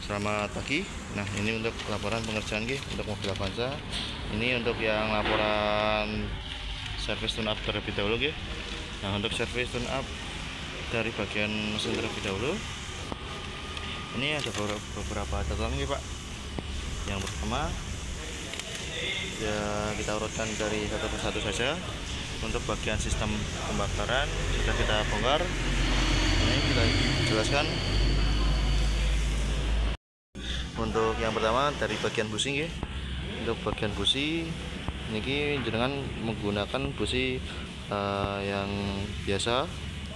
Selamat pagi. Nah, ini untuk laporan pengerjaan untuk mobil Avanza. Ini untuk yang laporan servis tune up terlebih dahulu Nah, untuk servis tune up dari bagian mesin terlebih dahulu, ini ada beberapa catatan Pak. Yang pertama, ya kita urutkan dari satu persatu saja. Untuk bagian sistem pembakaran sudah kita bongkar. Ini kita jelaskan. Untuk yang pertama dari bagian busi Untuk bagian busi ini jenengan menggunakan busi yang biasa.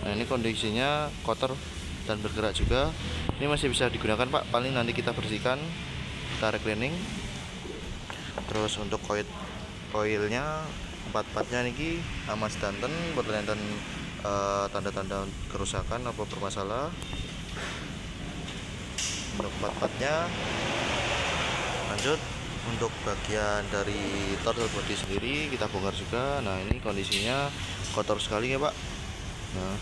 Nah, ini kondisinya kotor dan bergerak juga. Ini masih bisa digunakan Pak, paling nanti kita bersihkan, kita recleaning. Terus untuk koilnya 4-4-nya niki aman sedanten, boten enten tanda-tanda kerusakan apa bermasalah. Untuk 4-4-nya lanjut. Untuk bagian dari throttle body sendiri kita bongkar juga. Nah, ini kondisinya kotor sekali Pak. Nah,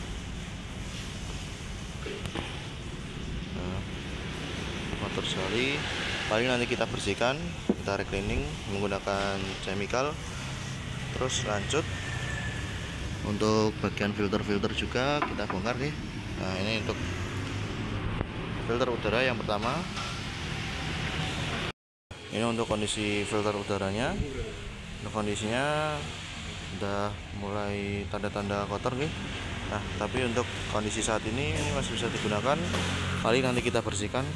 kotor sekali, paling nanti kita bersihkan, kita recleaning menggunakan chemical. Terus lanjut untuk bagian filter juga kita bongkar Nah, ini untuk filter udara yang pertama. Ini untuk kondisi filter udaranya. Untuk kondisinya udah mulai tanda-tanda kotor Nah, tapi untuk kondisi saat ini masih bisa digunakan. Paling nanti kita bersihkan,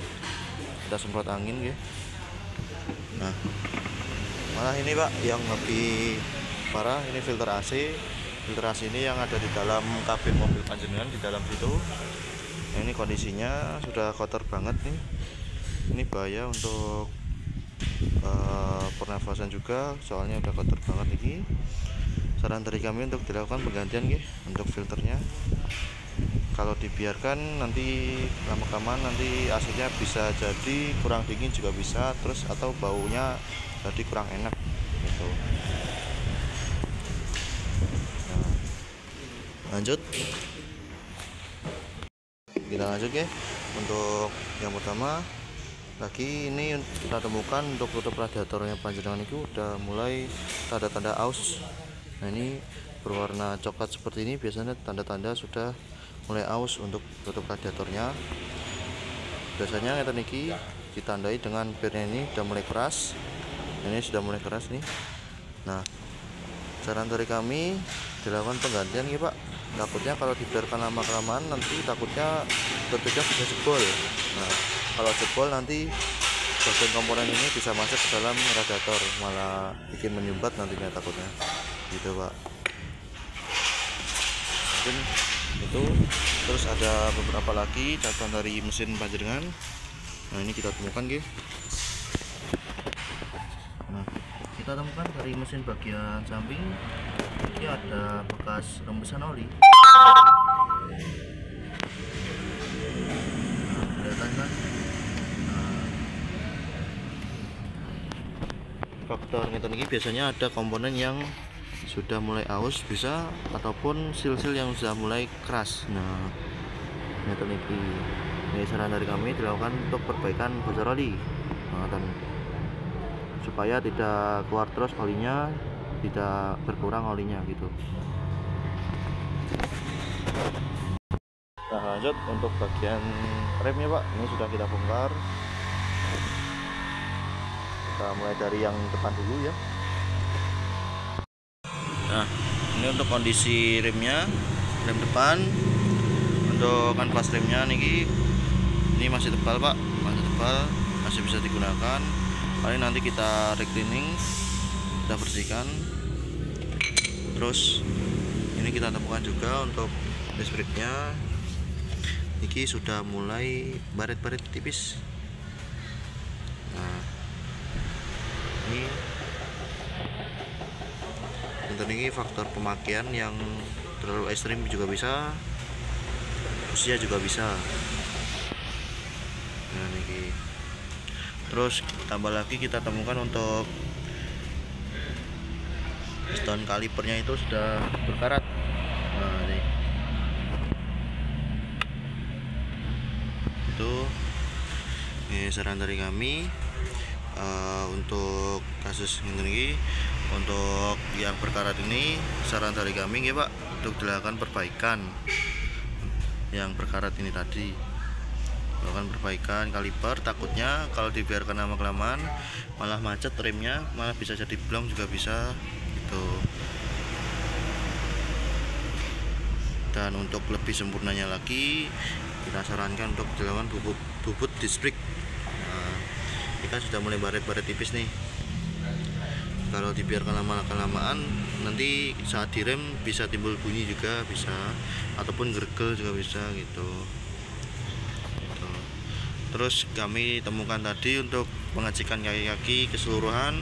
kita semprot angin Nah, malah ini Pak yang lebih parah, ini filter AC. Filter AC ini yang ada di dalam kabin mobil panjenengan, di dalam situ. Nah, ini kondisinya sudah kotor banget Ini bahaya untuk pernafasan juga, soalnya udah kotor banget Saran dari kami untuk dilakukan penggantian untuk filternya. Kalau dibiarkan nanti lama-kelamaan nanti AC-nya bisa jadi kurang dingin juga bisa, terus atau baunya jadi kurang enak gitu. Nah, lanjut kita lanjut untuk yang pertama lagi, ini kita temukan untuk tutup radiatornya panjenengan itu udah mulai tanda-tanda aus. Nah, ini berwarna coklat seperti ini, biasanya tanda-tanda sudah mulai aus untuk tutup radiatornya. Biasanya ngeten niki ditandai dengan pirnya ini sudah mulai keras. Ini sudah mulai keras Nah, saran dari kami dilakukan penggantian Pak. Takutnya kalau dibiarkan lama-kelamaan nanti takutnya tutupnya bisa jebol. Nah, kalau jebol nanti bagian komponen ini bisa masuk ke dalam radiator, malah bikin menyumbat nantinya takutnya gitu Pak. Mungkin itu. Terus ada beberapa lagi catatan dari mesin panjenengan. Nah, ini kita temukan Nah, kita temukan dari mesin bagian samping ini ada bekas rembesan oli. Nah, kelihatan kan? Faktor ngeten iki biasanya ada komponen yang sudah mulai aus bisa, ataupun sil-sil yang sudah mulai keras. Nah, ngeten iki. Ini saran dari kami dilakukan untuk perbaikan bocor oli. Nah, dan supaya tidak keluar terus olinya, tidak berkurang olinya gitu. Nah, lanjut untuk bagian remnya Pak, ini sudah kita bongkar. Kita mulai dari yang depan dulu Nah, ini untuk kondisi remnya, rem depan. Untuk kanvas remnya ini masih tebal Pak, masih tebal, masih bisa digunakan. Paling nanti kita recleaning, kita bersihkan. Terus ini kita temukan juga untuk disc brake-nya, ini sudah mulai baret-baret tipis. Nah, ini faktor pemakaian yang terlalu ekstrim juga bisa, usia juga bisa. Nah, ini terus tambah lagi kita temukan untuk piston kalipernya itu sudah berkarat. Nah, itu Ini saran dari kami untuk kasus ini, untuk yang perkara ini saran dari kami ya Pak, untuk dilakukan perbaikan yang perkara ini tadi, lakukan perbaikan kaliper. Takutnya kalau dibiarkan lama kelamaan malah macet remnya, malah bisa jadi blong juga bisa gitu. Dan untuk lebih sempurnanya lagi, kita sarankan untuk dilakukan bubut disc brake. Ini kan sudah mulai baret-baret tipis nih. Kalau dibiarkan lama-kelamaan nanti saat direm bisa timbul bunyi juga bisa, ataupun gergel juga bisa gitu. Terus kami temukan tadi untuk pengecekan kaki-kaki keseluruhan.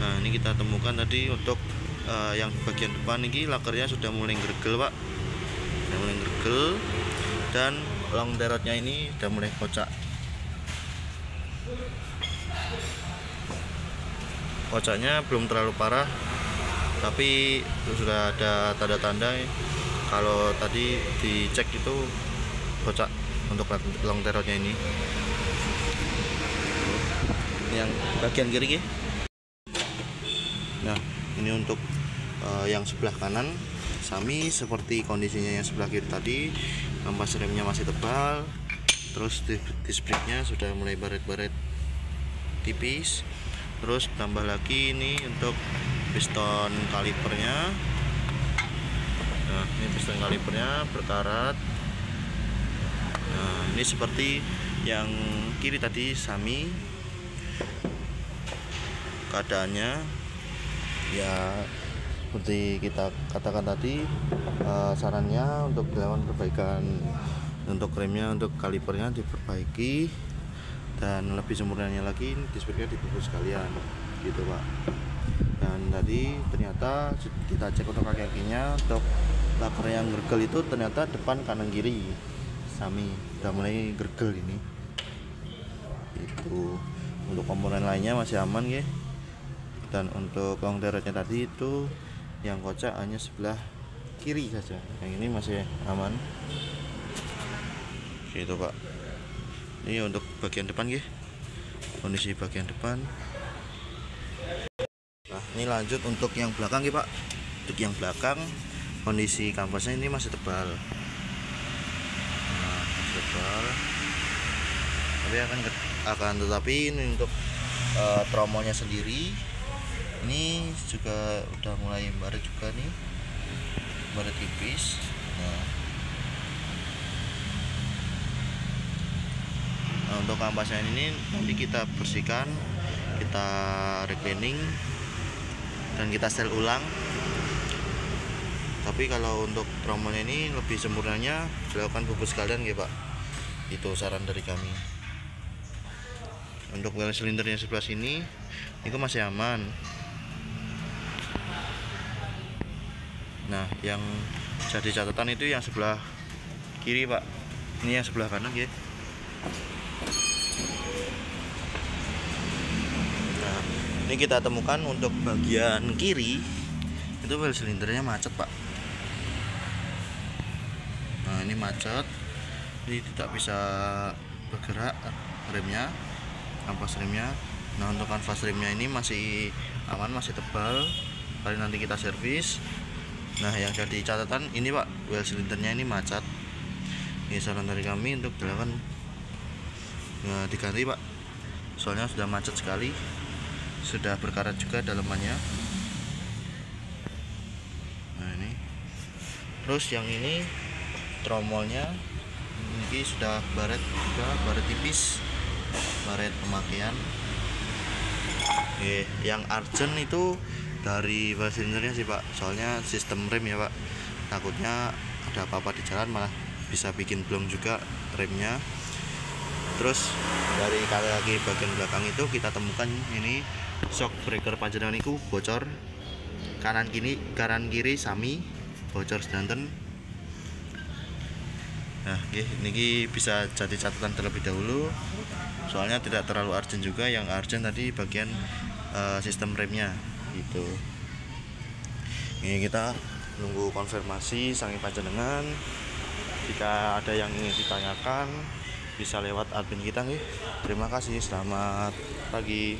Nah ini kita temukan tadi untuk yang bagian depan ini lakernya sudah mulai gergel Pak, sudah mulai gergel, dan long derotnya ini sudah mulai kocak. Kocaknya belum terlalu parah, tapi sudah ada tanda-tanda kalau tadi dicek itu kocak untuk long derotnya ini. Yang bagian kiri ya. Nah ini untuk yang sebelah kanan sami seperti kondisinya yang sebelah kiri tadi. Ampas remnya masih tebal, terus disc brake-nya sudah mulai baret-baret tipis. Terus tambah lagi ini untuk piston kalipernya. Nah ini piston kalipernya berkarat. Nah ini seperti yang kiri tadi sami keadaannya ya, seperti kita katakan tadi. Sarannya untuk dilakukan perbaikan untuk remnya, untuk kalipernya diperbaiki, dan lebih sempurnanya lagi disc brake-nya dibungkus sekalian gitu Pak. Dan tadi ternyata kita cek untuk kaki-kakinya, untuk laker yang gergel itu ternyata depan kanan kiri sami udah mulai gergel ini. Itu untuk komponen lainnya masih aman ya. Dan untuk long derotnya tadi itu yang kocak hanya sebelah kiri saja, yang ini masih aman gitu Pak. Ini untuk bagian depan ya, kondisi bagian depan. Nah ini lanjut untuk yang belakang ya Pak. Untuk yang belakang kondisi kampasnya ini masih tebal. Nah, masih tebal. Tapi akan tetapi ini untuk tromolnya sendiri ini juga udah mulai baret juga nih, baret tipis. Nah, untuk kampasnya ini nanti kita bersihkan, kita recleaning, dan kita setel ulang. Tapi kalau untuk tromolnya ini lebih sempurnanya dilakukan bubut sekalian ya Pak. Itu saran dari kami. Untuk well silindernya sebelah sini itu masih aman. Nah yang jadi catatan itu yang sebelah kiri Pak, ini yang sebelah kanan ya. Nah ini kita temukan untuk bagian kiri itu well silindernya macet Pak. Nah ini macet, jadi tidak bisa bergerak remnya, ampas remnya. Nah untuk kanvas remnya ini masih aman, masih tebal, paling nanti kita servis. Nah yang jadi catatan ini Pak, well silindernya ini macet. Ini saran dari kami untuk dilakukan diganti Pak, soalnya sudah macet sekali, sudah berkarat juga dalamannya. Nah ini terus yang ini tromolnya ini sudah baret juga, baret tipis, baret pemakaian. Yang urgent itu dari well silindernya sih Pak, soalnya sistem rem ya Pak, takutnya ada apa-apa di jalan malah bisa bikin blong juga remnya. Terus dari kaki bagian belakang itu kita temukan ini shock breaker panjenengan itu bocor, kanan kiri sami bocor sedanten. Nah ini bisa jadi catatan terlebih dahulu, soalnya tidak terlalu urgent juga. Yang urgent tadi bagian sistem remnya gitu. Ini kita nunggu konfirmasi saking panjenengan. Jika ada yang ingin ditanyakan bisa lewat admin kita nggih. Terima kasih, selamat pagi.